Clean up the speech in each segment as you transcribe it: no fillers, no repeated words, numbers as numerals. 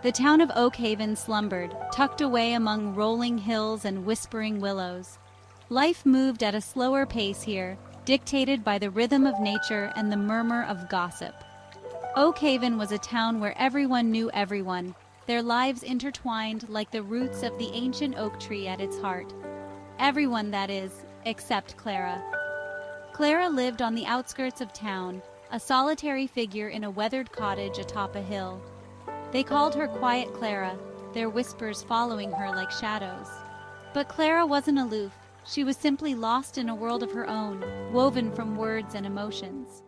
The town of Oak Haven slumbered, tucked away among rolling hills and whispering willows. Life moved at a slower pace here, dictated by the rhythm of nature and the murmur of gossip. Oak Haven was a town where everyone knew everyone, their lives intertwined like the roots of the ancient oak tree at its heart. Everyone, that is, except Clara. Clara lived on the outskirts of town, a solitary figure in a weathered cottage atop a hill. They called her Quiet Clara, their whispers following her like shadows. But Clara wasn't aloof. She was simply lost in a world of her own, woven from words and emotions.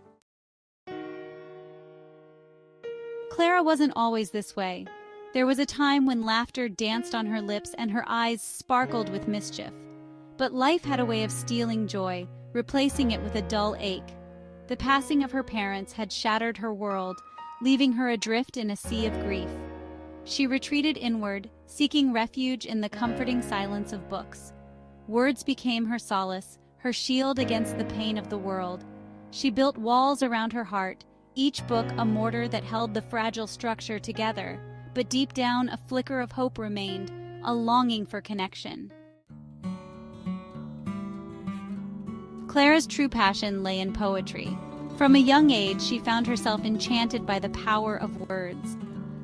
Clara wasn't always this way. There was a time when laughter danced on her lips and her eyes sparkled with mischief. But life had a way of stealing joy, replacing it with a dull ache. The passing of her parents had shattered her world, leaving her adrift in a sea of grief. She retreated inward, seeking refuge in the comforting silence of books. Words became her solace, her shield against the pain of the world. She built walls around her heart, each book a mortar that held the fragile structure together, but deep down a flicker of hope remained, a longing for connection. Clara's true passion lay in poetry. From a young age, she found herself enchanted by the power of words.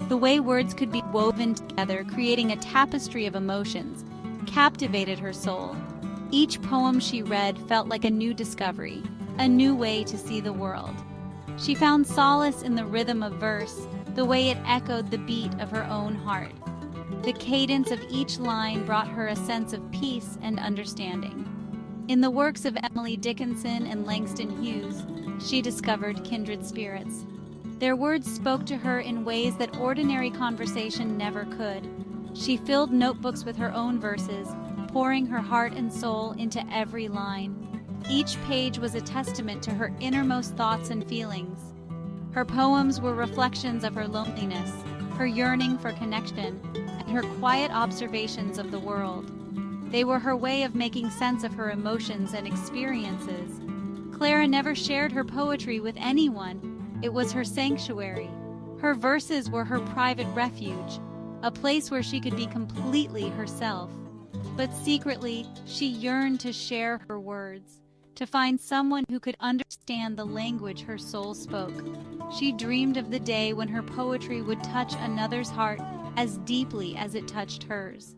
The way words could be woven together, creating a tapestry of emotions, captivated her soul. Each poem she read felt like a new discovery, a new way to see the world. She found solace in the rhythm of verse, the way it echoed the beat of her own heart. The cadence of each line brought her a sense of peace and understanding. In the works of Emily Dickinson and Langston Hughes, she discovered kindred spirits. Their words spoke to her in ways that ordinary conversation never could. She filled notebooks with her own verses, pouring her heart and soul into every line. Each page was a testament to her innermost thoughts and feelings. Her poems were reflections of her loneliness, her yearning for connection, and her quiet observations of the world. They were her way of making sense of her emotions and experiences. Clara never shared her poetry with anyone. It was her sanctuary. Her verses were her private refuge, a place where she could be completely herself. But secretly, she yearned to share her words, to find someone who could understand the language her soul spoke. She dreamed of the day when her poetry would touch another's heart as deeply as it touched hers.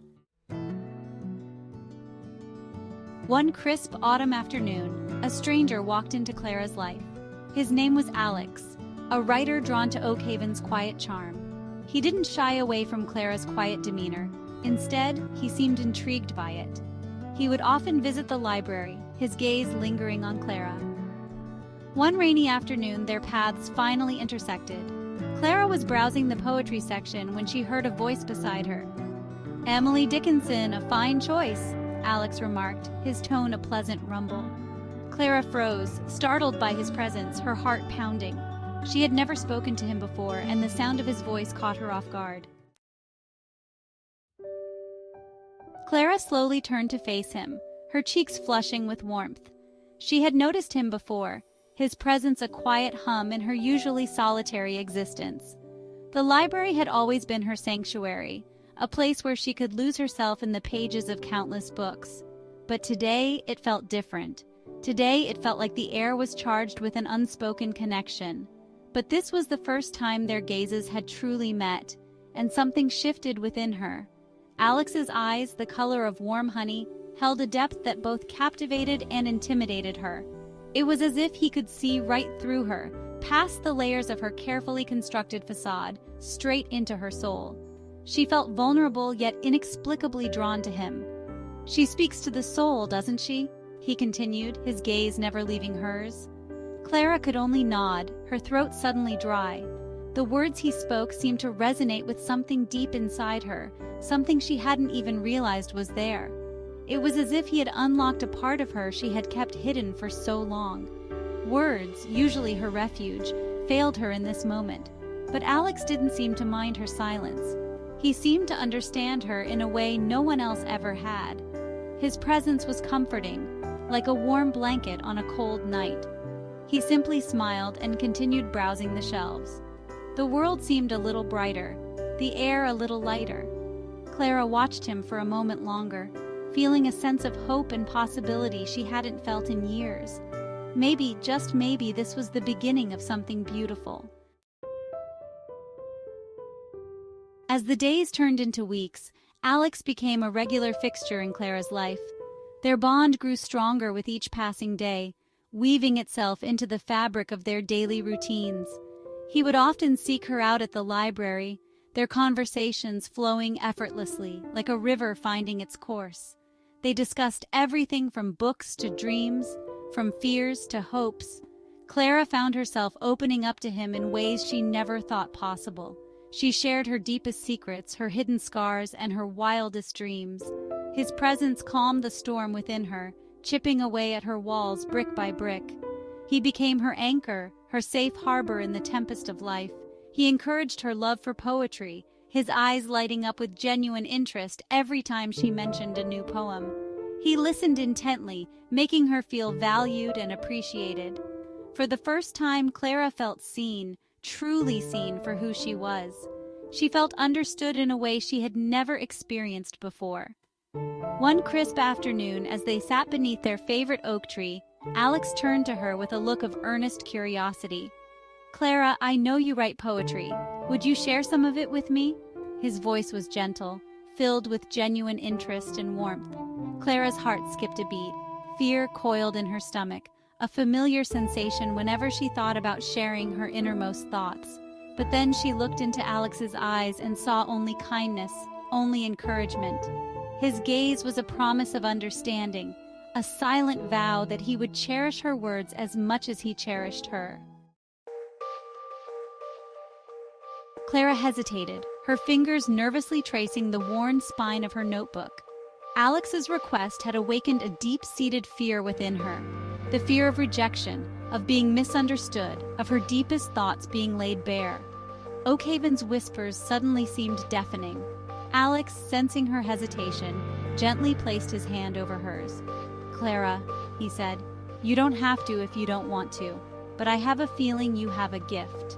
One crisp autumn afternoon, a stranger walked into Clara's life. His name was Alex, a writer drawn to Oak Haven's quiet charm. He didn't shy away from Clara's quiet demeanor. Instead, he seemed intrigued by it. He would often visit the library, his gaze lingering on Clara. One rainy afternoon, their paths finally intersected. Clara was browsing the poetry section when she heard a voice beside her. "Emily Dickinson, a fine choice," Alex remarked, his tone a pleasant rumble. Clara froze, startled by his presence, her heart pounding. She had never spoken to him before, and the sound of his voice caught her off guard. Clara slowly turned to face him, her cheeks flushing with warmth. She had noticed him before, his presence a quiet hum in her usually solitary existence. The library had always been her sanctuary, a place where she could lose herself in the pages of countless books. But today it felt different. Today it felt like the air was charged with an unspoken connection. But this was the first time their gazes had truly met, and something shifted within her. Alex's eyes, the color of warm honey, held a depth that both captivated and intimidated her. It was as if he could see right through her, past the layers of her carefully constructed facade, straight into her soul. She felt vulnerable yet inexplicably drawn to him. "She speaks to the soul, doesn't she?" he continued, his gaze never leaving hers. Clara could only nod, her throat suddenly dry. The words he spoke seemed to resonate with something deep inside her, something she hadn't even realized was there. It was as if he had unlocked a part of her she had kept hidden for so long. Words, usually her refuge, failed her in this moment. But Alex didn't seem to mind her silence. He seemed to understand her in a way no one else ever had. His presence was comforting, like a warm blanket on a cold night. He simply smiled and continued browsing the shelves. The world seemed a little brighter. the air a little lighter. Clara watched him for a moment longer, feeling a sense of hope and possibility she hadn't felt in years. Maybe, just maybe, this was the beginning of something beautiful. As the days turned into weeks, Alex became a regular fixture in Clara's life. Their bond grew stronger with each passing day, weaving itself into the fabric of their daily routines. He would often seek her out at the library, their conversations flowing effortlessly, like a river finding its course. They discussed everything from books to dreams, from fears to hopes. Clara found herself opening up to him in ways she never thought possible. She shared her deepest secrets, her hidden scars, and her wildest dreams. His presence calmed the storm within her, chipping away at her walls brick by brick. He became her anchor, her safe harbor in the tempest of life. He encouraged her love for poetry, his eyes lighting up with genuine interest every time she mentioned a new poem. He listened intently, making her feel valued and appreciated. For the first time, Clara felt seen, truly seen for who she was. She felt understood in a way she had never experienced before. One crisp afternoon, as they sat beneath their favorite oak tree, Alex turned to her with a look of earnest curiosity. "Clara, I know you write poetry. Would you share some of it with me?" His voice was gentle, filled with genuine interest and warmth. Clara's heart skipped a beat. Fear coiled in her stomach, a familiar sensation whenever she thought about sharing her innermost thoughts. But then she looked into Alex's eyes and saw only kindness, only encouragement. His gaze was a promise of understanding, a silent vow that he would cherish her words as much as he cherished her. Clara hesitated, her fingers nervously tracing the worn spine of her notebook. Alex's request had awakened a deep-seated fear within her. The fear of rejection, of being misunderstood, of her deepest thoughts being laid bare. Oakhaven's whispers suddenly seemed deafening. Alex, sensing her hesitation, gently placed his hand over hers. "Clara," he said, "you don't have to if you don't want to, but I have a feeling you have a gift."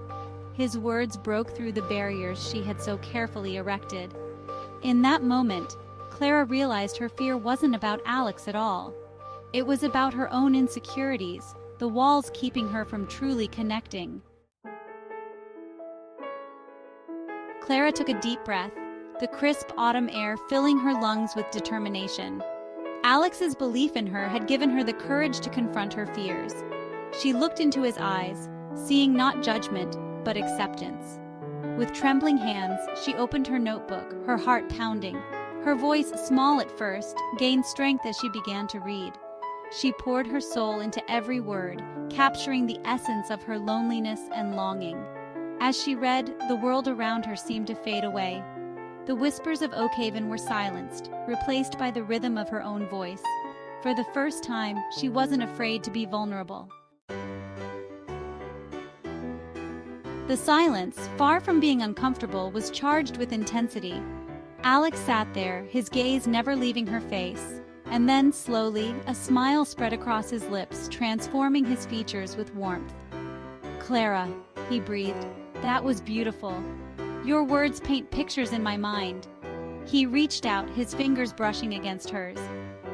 His words broke through the barriers she had so carefully erected. In that moment, Clara realized her fear wasn't about Alex at all. It was about her own insecurities, the walls keeping her from truly connecting. Clara took a deep breath, the crisp autumn air filling her lungs with determination. Alex's belief in her had given her the courage to confront her fears. She looked into his eyes, seeing not judgment, but acceptance. With trembling hands, she opened her notebook, her heart pounding. Her voice, small at first, gained strength as she began to read. She poured her soul into every word, capturing the essence of her loneliness and longing. As she read, the world around her seemed to fade away. The whispers of Oakhaven were silenced, replaced by the rhythm of her own voice. For the first time, she wasn't afraid to be vulnerable. The silence, far from being uncomfortable, was charged with intensity. Alex sat there, his gaze never leaving her face. And then, slowly, a smile spread across his lips, transforming his features with warmth. "Clara," he breathed, "that was beautiful. Your words paint pictures in my mind." He reached out, his fingers brushing against hers.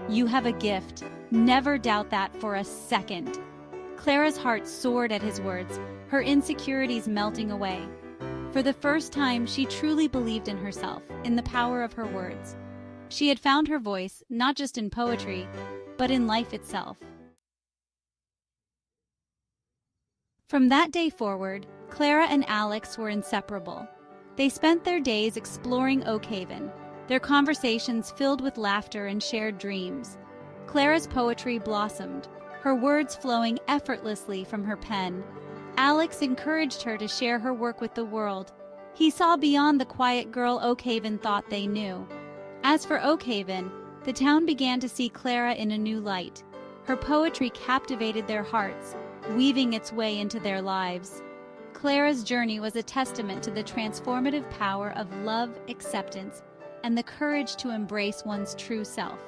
"You have a gift. Never doubt that for a second." Clara's heart soared at his words, her insecurities melting away. For the first time, she truly believed in herself, in the power of her words. She had found her voice, not just in poetry, but in life itself. From that day forward, Clara and Alex were inseparable. They spent their days exploring Oakhaven, their conversations filled with laughter and shared dreams. Clara's poetry blossomed, her words flowing effortlessly from her pen. Alex encouraged her to share her work with the world. He saw beyond the quiet girl Oakhaven thought they knew. As for Oakhaven, the town began to see Clara in a new light. Her poetry captivated their hearts, weaving its way into their lives. Clara's journey was a testament to the transformative power of love, acceptance, and the courage to embrace one's true self.